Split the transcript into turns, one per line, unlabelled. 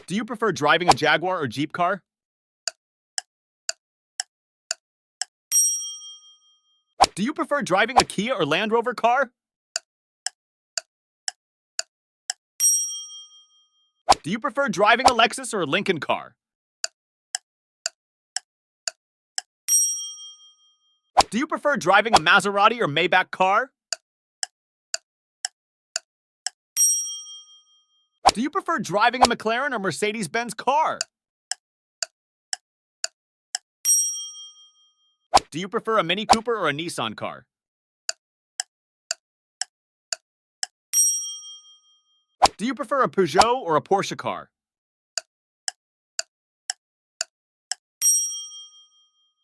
Do you prefer driving a Jaguar or Jeep car? Do you prefer driving a Kia or Land Rover car? Do you prefer driving a Lexus or a Lincoln car? Do you prefer driving a Maserati or Maybach car? Do you prefer driving a McLaren or Mercedes-Benz car? Do you prefer a Mini Cooper or a Nissan car? Do you prefer a Peugeot or a Porsche car?